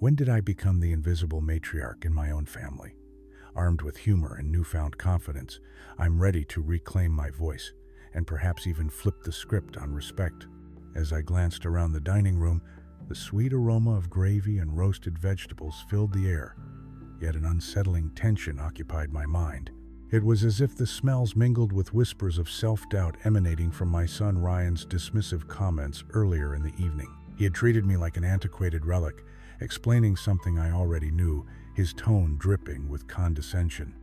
When did I become the invisible matriarch in my own family? Armed with humor and newfound confidence, I'm ready to reclaim my voice, and perhaps even flip the script on respect. As I glanced around the dining room, the sweet aroma of gravy and roasted vegetables filled the air, yet an unsettling tension occupied my mind. It was as if the smells mingled with whispers of self-doubt emanating from my son Ryan's dismissive comments earlier in the evening. He had treated me like an antiquated relic, explaining something I already knew, his tone dripping with condescension.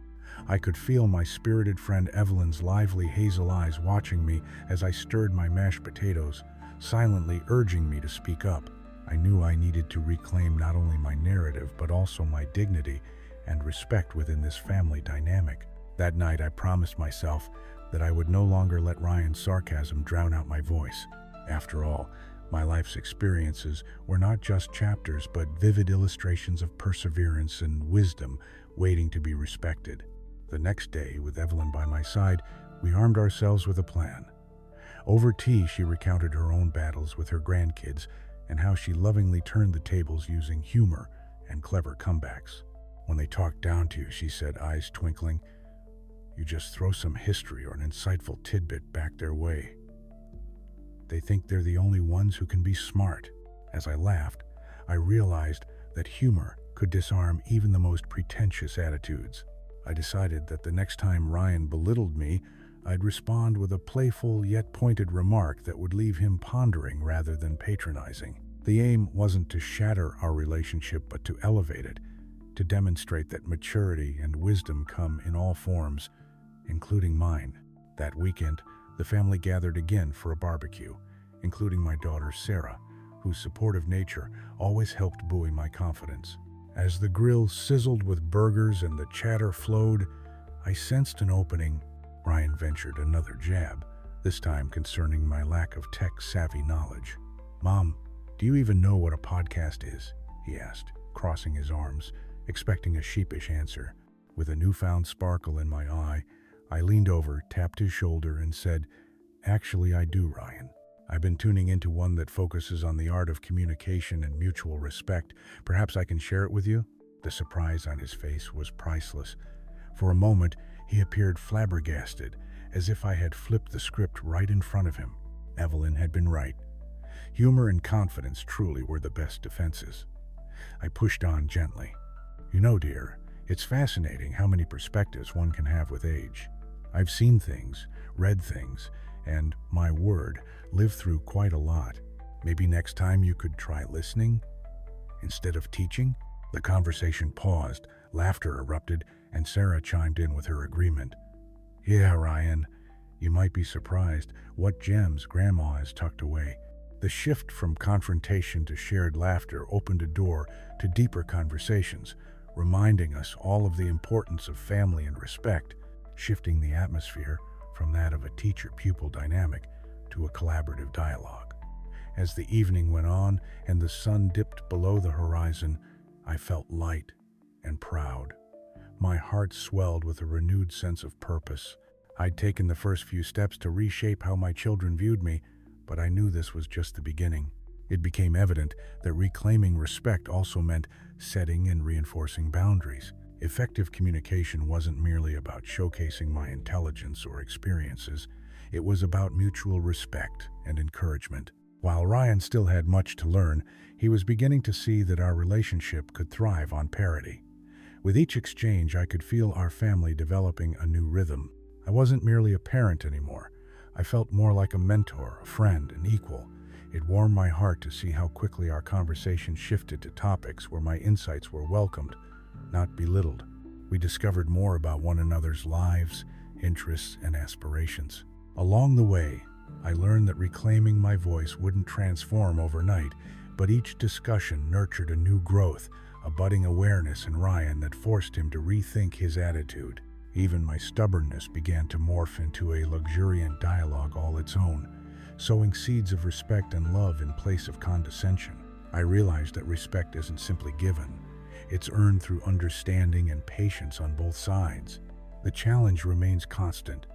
I could feel my spirited friend Evelyn's lively hazel eyes watching me as I stirred my mashed potatoes, silently urging me to speak up. I knew I needed to reclaim not only my narrative but also my dignity and respect within this family dynamic. That night I promised myself that I would no longer let Ryan's sarcasm drown out my voice. After all, my life's experiences were not just chapters but vivid illustrations of perseverance and wisdom waiting to be respected. The next day, with Evelyn by my side, we armed ourselves with a plan. Over tea, she recounted her own battles with her grandkids and how she lovingly turned the tables using humor and clever comebacks. When they talked down to you, she said, eyes twinkling, you just throw some history or an insightful tidbit back their way. They think they're the only ones who can be smart. As I laughed, I realized that humor could disarm even the most pretentious attitudes. I decided that the next time Ryan belittled me, I'd respond with a playful yet pointed remark that would leave him pondering rather than patronizing. The aim wasn't to shatter our relationship but to elevate it, to demonstrate that maturity and wisdom come in all forms, including mine. That weekend, the family gathered again for a barbecue, including my daughter Sarah, whose supportive nature always helped buoy my confidence. As the grill sizzled with burgers and the chatter flowed, I sensed an opening. Ryan ventured another jab, this time concerning my lack of tech-savvy knowledge. "Mom, do you even know what a podcast is?" he asked, crossing his arms, expecting a sheepish answer. With a newfound sparkle in my eye, I leaned over, tapped his shoulder, and said, "Actually, I do, Ryan. I've been tuning into one that focuses on the art of communication and mutual respect. Perhaps I can share it with you?" The surprise on his face was priceless. For a moment, he appeared flabbergasted, as if I had flipped the script right in front of him. Evelyn had been right. Humor and confidence truly were the best defenses. I pushed on gently. "You know, dear, it's fascinating how many perspectives one can have with age. I've seen things, read things, and, my word, lived through quite a lot. Maybe next time you could try listening instead of teaching?" The conversation paused, laughter erupted, and Sarah chimed in with her agreement. "Yeah, Ryan, you might be surprised what gems Grandma has tucked away." The shift from confrontation to shared laughter opened a door to deeper conversations, reminding us all of the importance of family and respect, shifting the atmosphere from that of a teacher-pupil dynamic to a collaborative dialogue. As the evening went on and the sun dipped below the horizon, I felt light and proud. My heart swelled with a renewed sense of purpose. I'd taken the first few steps to reshape how my children viewed me, but I knew this was just the beginning. It became evident that reclaiming respect also meant setting and reinforcing boundaries. Effective communication wasn't merely about showcasing my intelligence or experiences. It was about mutual respect and encouragement. While Ryan still had much to learn, he was beginning to see that our relationship could thrive on parity. With each exchange, I could feel our family developing a new rhythm. I wasn't merely a parent anymore. I felt more like a mentor, a friend, an equal. It warmed my heart to see how quickly our conversation shifted to topics where my insights were welcomed, not belittled. We discovered more about one another's lives, interests, and aspirations. Along the way, I learned that reclaiming my voice wouldn't transform overnight, but each discussion nurtured a new growth, a budding awareness in Ryan that forced him to rethink his attitude. Even my stubbornness began to morph into a luxuriant dialogue all its own, sowing seeds of respect and love in place of condescension. I realized that respect isn't simply given. It's earned through understanding and patience on both sides. The challenge remains constant,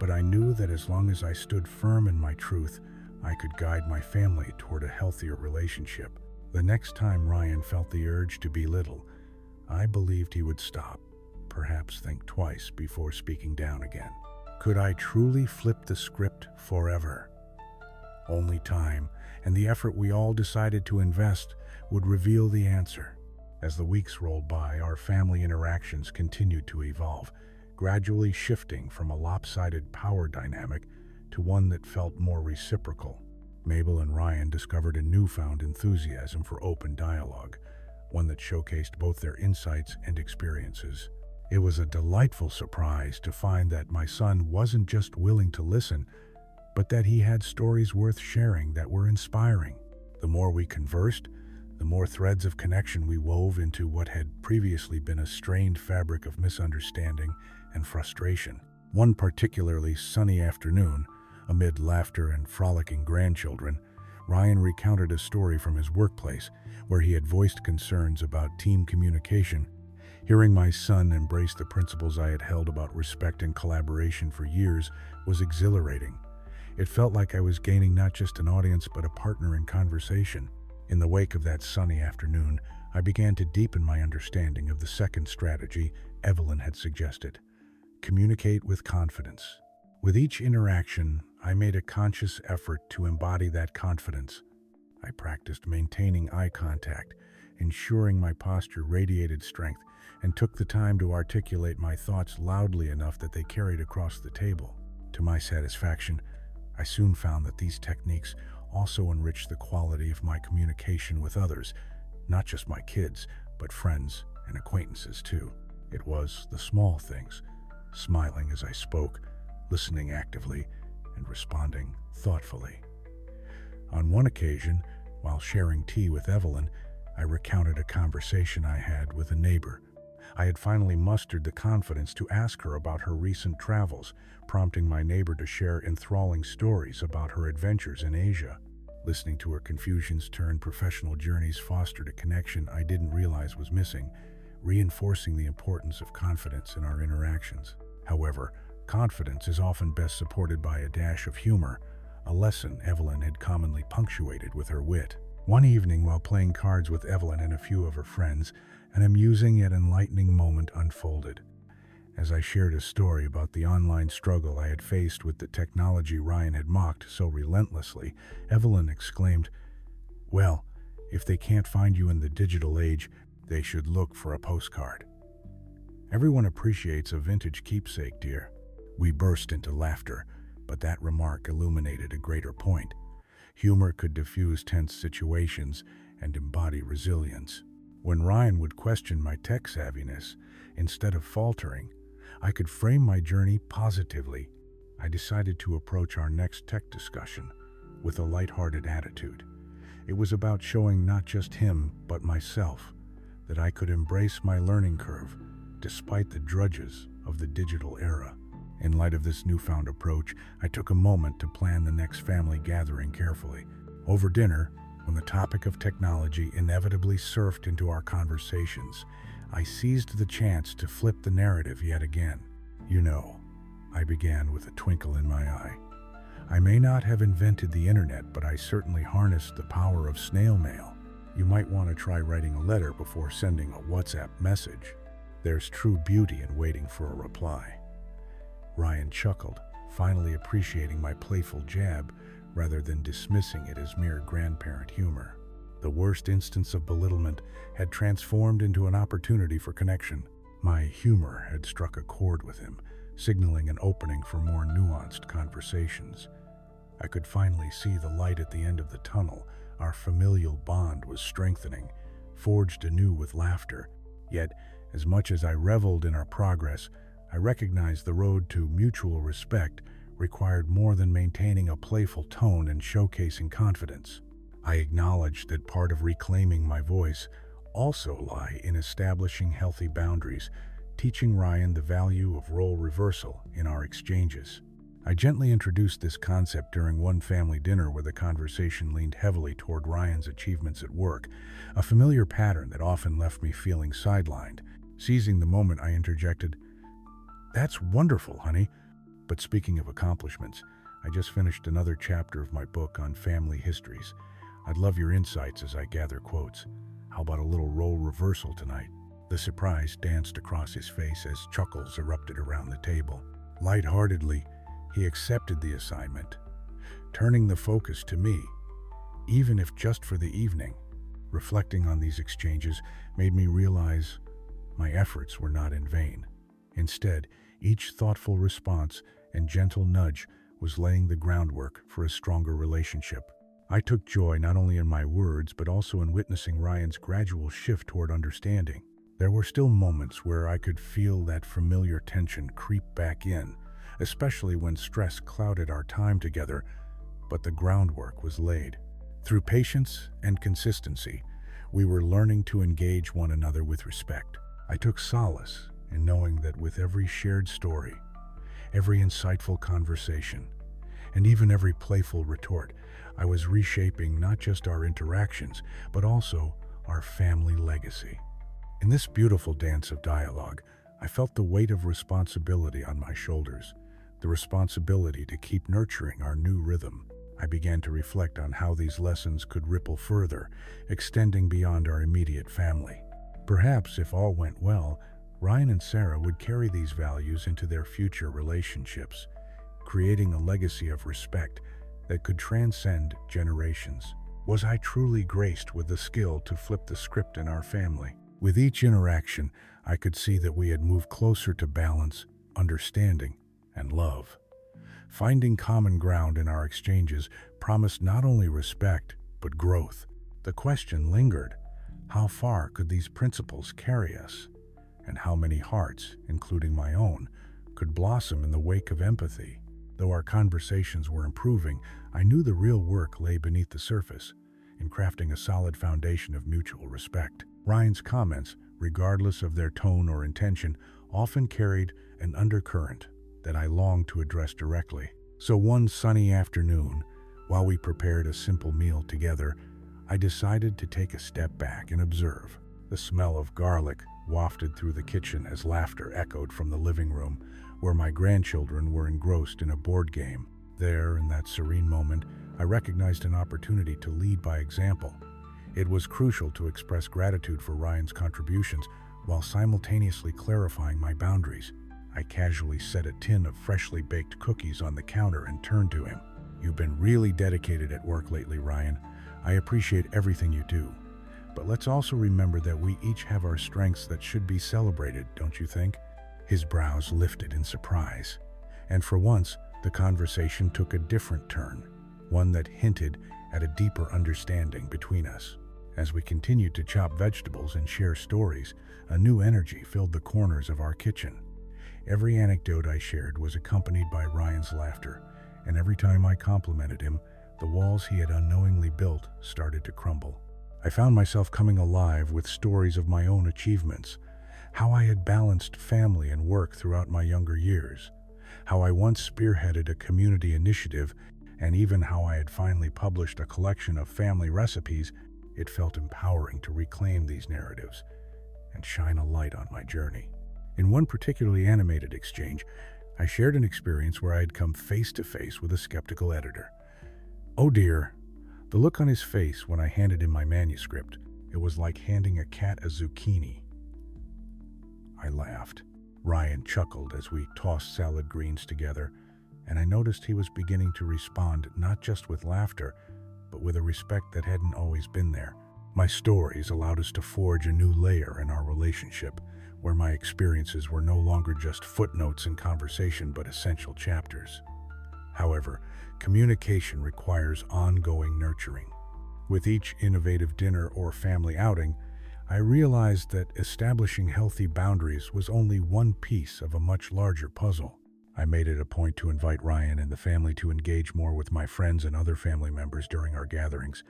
but I knew that as long as I stood firm in my truth, I could guide my family toward a healthier relationship. The next time Ryan felt the urge to belittle, I believed he would stop, perhaps think twice before speaking down again. Could I truly flip the script forever? Only time and the effort we all decided to invest would reveal the answer. As the weeks rolled by, our family interactions continued to evolve, gradually shifting from a lopsided power dynamic to one that felt more reciprocal. Mabel and Ryan discovered a newfound enthusiasm for open dialogue, one that showcased both their insights and experiences. It was a delightful surprise to find that my son wasn't just willing to listen, but that he had stories worth sharing that were inspiring. The more we conversed, the more threads of connection we wove into what had previously been a strained fabric of misunderstanding and frustration. One particularly sunny afternoon, amid laughter and frolicking grandchildren, Ryan recounted a story from his workplace where he had voiced concerns about team communication. Hearing my son embrace the principles I had held about respect and collaboration for years was exhilarating. It felt like I was gaining not just an audience but a partner in conversation. In the wake of that sunny afternoon, I began to deepen my understanding of the second strategy Evelyn had suggested: communicate with confidence. With each interaction, I made a conscious effort to embody that confidence. I practiced maintaining eye contact, ensuring my posture radiated strength, and took the time to articulate my thoughts loudly enough that they carried across the table. To my satisfaction, I soon found that these techniques also enriched the quality of my communication with others, not just my kids, but friends and acquaintances too. It was the small things, smiling as I spoke, listening actively, and responding thoughtfully. On one occasion, while sharing tea with Evelyn, I recounted a conversation I had with a neighbor. I had finally mustered the confidence to ask her about her recent travels, prompting my neighbor to share enthralling stories about her adventures in Asia. Listening to her confusions turned professional journeys fostered a connection I didn't realize was missing, reinforcing the importance of confidence in our interactions. However, confidence is often best supported by a dash of humor, a lesson Evelyn had commonly punctuated with her wit. One evening, while playing cards with Evelyn and a few of her friends, an amusing yet enlightening moment unfolded. As I shared a story about the online struggle I had faced with the technology Ryan had mocked so relentlessly, Evelyn exclaimed, "Well, if they can't find you in the digital age, they should look for a postcard. Everyone appreciates a vintage keepsake, dear." We burst into laughter, but that remark illuminated a greater point. Humor could diffuse tense situations and embody resilience. When Ryan would question my tech savviness, instead of faltering, I could frame my journey positively. I decided to approach our next tech discussion with a lighthearted attitude. It was about showing not just him, but myself, that I could embrace my learning curve despite the drudges of the digital era. In light of this newfound approach, I took a moment to plan the next family gathering carefully. Over dinner, when the topic of technology inevitably surfed into our conversations, I seized the chance to flip the narrative yet again. "You know," I began with a twinkle in my eye, "I may not have invented the internet, but I certainly harnessed the power of snail mail. You might want to try writing a letter before sending a WhatsApp message. There's true beauty in waiting for a reply." Ryan chuckled, finally appreciating my playful jab rather than dismissing it as mere grandparent humor. The worst instance of belittlement had transformed into an opportunity for connection. My humor had struck a chord with him, signaling an opening for more nuanced conversations. I could finally see the light at the end of the tunnel. Our familial bond was strengthening, forged anew with laughter. Yet, as much as I reveled in our progress, I recognized the road to mutual respect required more than maintaining a playful tone and showcasing confidence. I acknowledged that part of reclaiming my voice also lay in establishing healthy boundaries, teaching Ryan the value of role reversal in our exchanges. I gently introduced this concept during one family dinner where the conversation leaned heavily toward Ryan's achievements at work, a familiar pattern that often left me feeling sidelined. Seizing the moment, I interjected, "That's wonderful, honey. But speaking of accomplishments, I just finished another chapter of my book on family histories. I'd love your insights as I gather quotes. How about a little role reversal tonight? The surprise danced across his face as chuckles erupted around the table. Lightheartedly, he accepted the assignment, turning the focus to me, even if just for the evening. Reflecting on these exchanges made me realize my efforts were not in vain. Instead, each thoughtful response and gentle nudge was laying the groundwork for a stronger relationship. I took joy not only in my words, but also in witnessing Ryan's gradual shift toward understanding. There were still moments where I could feel that familiar tension creep back in, especially when stress clouded our time together, but the groundwork was laid. Through patience and consistency, we were learning to engage one another with respect. I took solace in knowing that with every shared story, every insightful conversation, and even every playful retort, I was reshaping not just our interactions, but also our family legacy. In this beautiful dance of dialogue, I felt the weight of responsibility on my shoulders, the responsibility to keep nurturing our new rhythm. I began to reflect on how these lessons could ripple further, extending beyond our immediate family. Perhaps, if all went well, Ryan and Sarah would carry these values into their future relationships, creating a legacy of respect that could transcend generations. Was I truly graced with the skill to flip the script in our family? With each interaction, I could see that we had moved closer to balance, understanding, and love. Finding common ground in our exchanges promised not only respect, but growth. The question lingered: how far could these principles carry us? And how many hearts, including my own, could blossom in the wake of empathy? Though our conversations were improving, I knew the real work lay beneath the surface, in crafting a solid foundation of mutual respect. Ryan's comments, regardless of their tone or intention, often carried an undercurrent that I longed to address directly. So one sunny afternoon, while we prepared a simple meal together, I decided to take a step back and observe. The smell of garlic wafted through the kitchen as laughter echoed from the living room, where my grandchildren were engrossed in a board game. There, in that serene moment, I recognized an opportunity to lead by example. It was crucial to express gratitude for Ryan's contributions while simultaneously clarifying my boundaries. I casually set a tin of freshly baked cookies on the counter and turned to him. "You've been really dedicated at work lately, Ryan. I appreciate everything you do. But let's also remember that we each have our strengths that should be celebrated, don't you think?" His brows lifted in surprise, and for once, the conversation took a different turn, one that hinted at a deeper understanding between us. As we continued to chop vegetables and share stories, a new energy filled the corners of our kitchen. Every anecdote I shared was accompanied by Ryan's laughter, and every time I complimented him, the walls he had unknowingly built started to crumble. I found myself coming alive with stories of my own achievements, how I had balanced family and work throughout my younger years, how I once spearheaded a community initiative, and even how I had finally published a collection of family recipes. It felt empowering to reclaim these narratives and shine a light on my journey. In one particularly animated exchange, I shared an experience where I had come face to face with a skeptical editor. Oh dear, the look on his face when I handed him my manuscript, it was like handing a cat a zucchini. I laughed. Ryan chuckled as we tossed salad greens together, and I noticed he was beginning to respond not just with laughter, but with a respect that hadn't always been there. My stories allowed us to forge a new layer in our relationship, where my experiences were no longer just footnotes in conversation, but essential chapters. However, communication requires ongoing nurturing. With each innovative dinner or family outing, I realized that establishing healthy boundaries was only one piece of a much larger puzzle. I made it a point to invite Ryan and the family to engage more with my friends and other family members during our gatherings,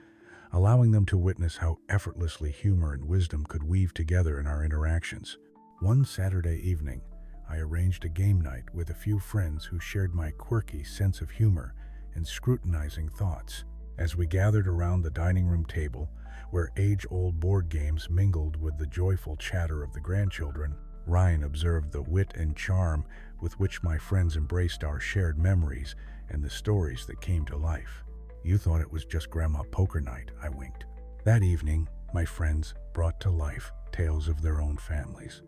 allowing them to witness how effortlessly humor and wisdom could weave together in our interactions. One Saturday evening, I arranged a game night with a few friends who shared my quirky sense of humor and scrutinizing thoughts. As we gathered around the dining room table, where age-old board games mingled with the joyful chatter of the grandchildren, Ryan observed the wit and charm with which my friends embraced our shared memories and the stories that came to life. You thought it was just Grandma Poker Night, I winked. That evening, my friends brought to life tales of their own families,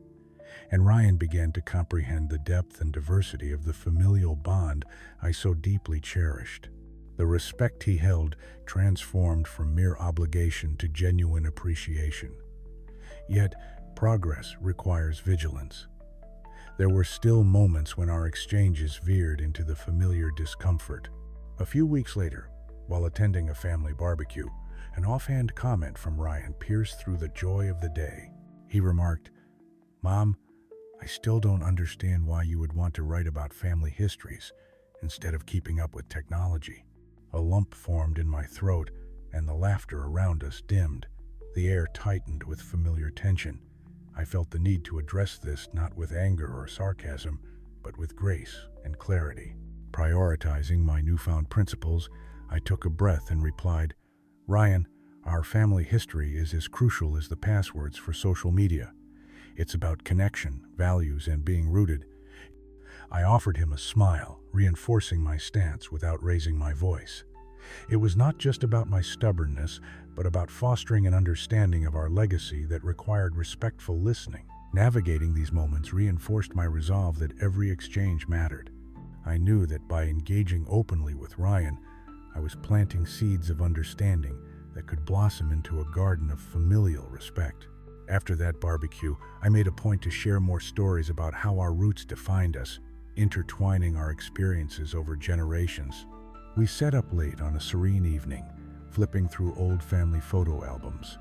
and Ryan began to comprehend the depth and diversity of the familial bond I so deeply cherished. The respect he held transformed from mere obligation to genuine appreciation. Yet, progress requires vigilance. There were still moments when our exchanges veered into the familiar discomfort. A few weeks later, while attending a family barbecue, an offhand comment from Ryan pierced through the joy of the day. He remarked, "Mom, I still don't understand why you would want to write about family histories instead of keeping up with technology." A lump formed in my throat, and the laughter around us dimmed. The air tightened with familiar tension. I felt the need to address this not with anger or sarcasm, but with grace and clarity. Prioritizing my newfound principles, I took a breath and replied, "Ryan, our family history is as crucial as the passwords for social media. It's about connection, values, and being rooted." I offered him a smile, reinforcing my stance without raising my voice. It was not just about my stubbornness, but about fostering an understanding of our legacy that required respectful listening. Navigating these moments reinforced my resolve that every exchange mattered. I knew that by engaging openly with Ryan, I was planting seeds of understanding that could blossom into a garden of familial respect. After that barbecue, I made a point to share more stories about how our roots defined us, intertwining our experiences over generations. We sat up late on a serene evening, flipping through old family photo albums,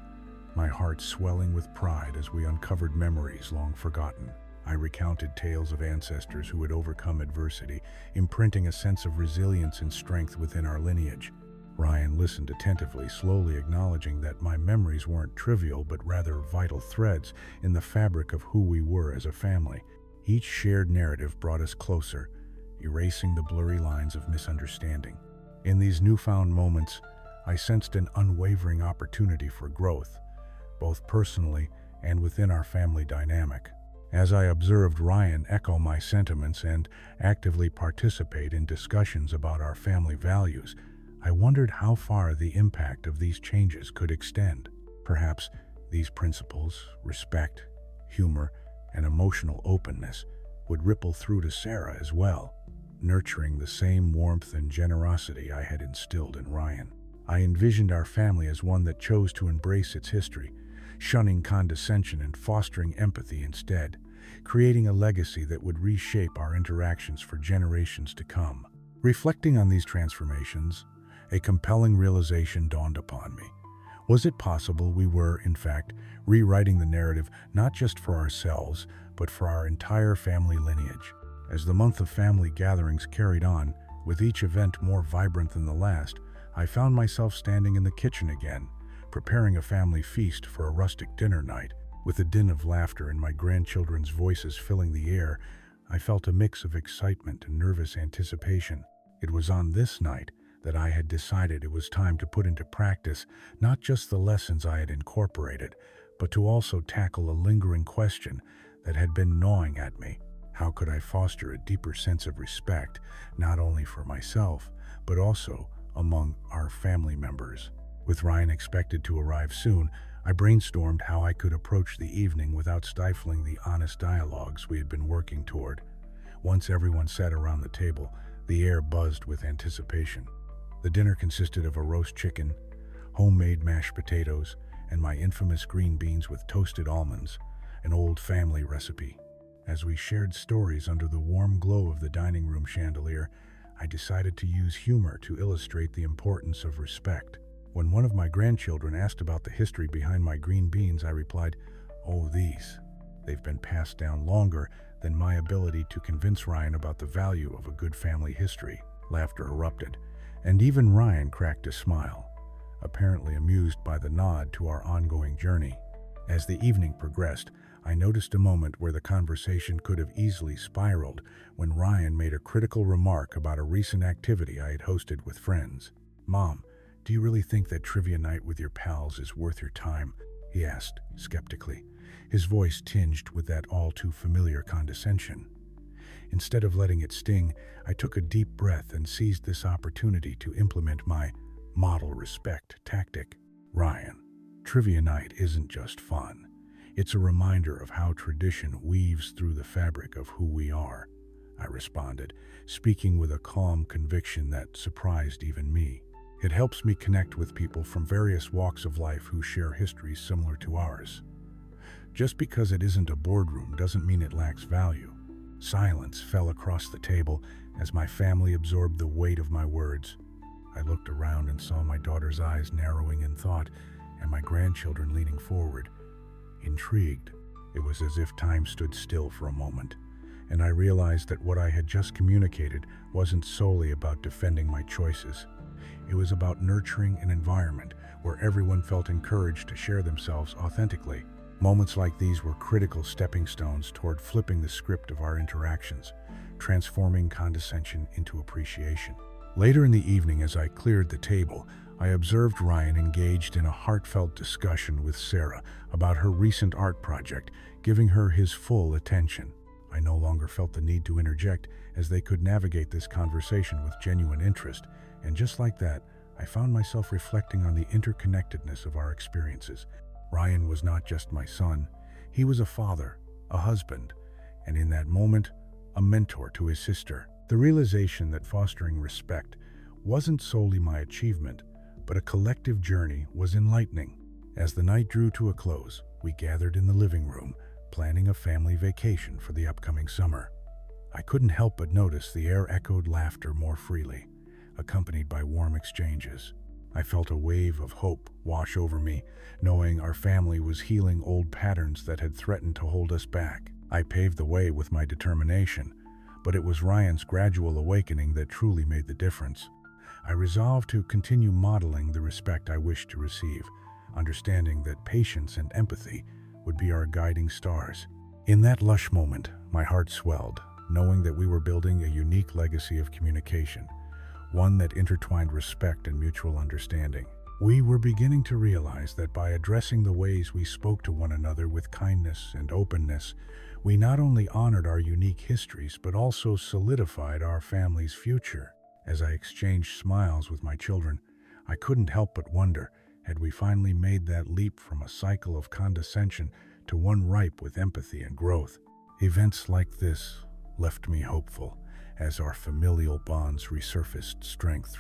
my heart swelling with pride as we uncovered memories long forgotten. I recounted tales of ancestors who had overcome adversity, imprinting a sense of resilience and strength within our lineage. Ryan listened attentively, slowly acknowledging that my memories weren't trivial but rather vital threads in the fabric of who we were as a family. Each shared narrative brought us closer, erasing the blurry lines of misunderstanding. In these newfound moments, I sensed an unwavering opportunity for growth, both personally and within our family dynamic. As I observed Ryan echo my sentiments and actively participate in discussions about our family values, I wondered how far the impact of these changes could extend. Perhaps these principles, respect, humor, and emotional openness, would ripple through to Sarah as well, nurturing the same warmth and generosity I had instilled in Ryan. I envisioned our family as one that chose to embrace its history, shunning condescension and fostering empathy instead, creating a legacy that would reshape our interactions for generations to come. Reflecting on these transformations, a compelling realization dawned upon me. Was it possible we were, in fact, rewriting the narrative not just for ourselves, but for our entire family lineage? As the month of family gatherings carried on, with each event more vibrant than the last, I found myself standing in the kitchen again, preparing a family feast for a rustic dinner night. With the din of laughter and my grandchildren's voices filling the air, I felt a mix of excitement and nervous anticipation. It was on this night that I had decided it was time to put into practice not just the lessons I had incorporated, but to also tackle a lingering question that had been gnawing at me. How could I foster a deeper sense of respect, not only for myself, but also among our family members? With Ryan expected to arrive soon, I brainstormed how I could approach the evening without stifling the honest dialogues we had been working toward. Once everyone sat around the table, the air buzzed with anticipation. The dinner consisted of a roast chicken, homemade mashed potatoes, and my infamous green beans with toasted almonds, an old family recipe. As we shared stories under the warm glow of the dining room chandelier, I decided to use humor to illustrate the importance of respect. When one of my grandchildren asked about the history behind my green beans, I replied, "Oh, they've been passed down longer than my ability to convince Ryan about the value of a good family history." Laughter erupted, and even Ryan cracked a smile, apparently amused by the nod to our ongoing journey. As the evening progressed, I noticed a moment where the conversation could have easily spiraled when Ryan made a critical remark about a recent activity I had hosted with friends. "Mom, do you really think that trivia night with your pals is worth your time?" he asked skeptically, his voice tinged with that all-too-familiar condescension. Instead of letting it sting, I took a deep breath and seized this opportunity to implement my model respect tactic. Ryan, trivia night isn't just fun. It's a reminder of how tradition weaves through the fabric of who we are, I responded, speaking with a calm conviction that surprised even me. It helps me connect with people from various walks of life who share histories similar to ours. Just because it isn't a boardroom doesn't mean it lacks value. Silence fell across the table as my family absorbed the weight of my words. I looked around and saw my daughter's eyes narrowing in thought and my grandchildren leaning forward, intrigued. It was as if time stood still for a moment, and I realized that what I had just communicated wasn't solely about defending my choices. It was about nurturing an environment where everyone felt encouraged to share themselves authentically. Moments like these were critical stepping stones toward flipping the script of our interactions, transforming condescension into appreciation. Later in the evening, as I cleared the table, I observed Ryan engaged in a heartfelt discussion with Sarah about her recent art project, giving her his full attention. I no longer felt the need to interject, as they could navigate this conversation with genuine interest, and just like that, I found myself reflecting on the interconnectedness of our experiences. Ryan was not just my son, he was a father, a husband, and in that moment, a mentor to his sister. The realization that fostering respect wasn't solely my achievement, but a collective journey was enlightening. As the night drew to a close, we gathered in the living room, planning a family vacation for the upcoming summer. I couldn't help but notice the air echoed laughter more freely, accompanied by warm exchanges. I felt a wave of hope wash over me, knowing our family was healing old patterns that had threatened to hold us back. I paved the way with my determination, but it was Ryan's gradual awakening that truly made the difference. I resolved to continue modeling the respect I wished to receive, understanding that patience and empathy would be our guiding stars. In that lush moment, my heart swelled, knowing that we were building a unique legacy of communication, one that intertwined respect and mutual understanding. We were beginning to realize that by addressing the ways we spoke to one another with kindness and openness, we not only honored our unique histories but also solidified our family's future. As I exchanged smiles with my children, I couldn't help but wonder, had we finally made that leap from a cycle of condescension to one ripe with empathy and growth? Events like this left me hopeful, as our familial bonds resurfaced strength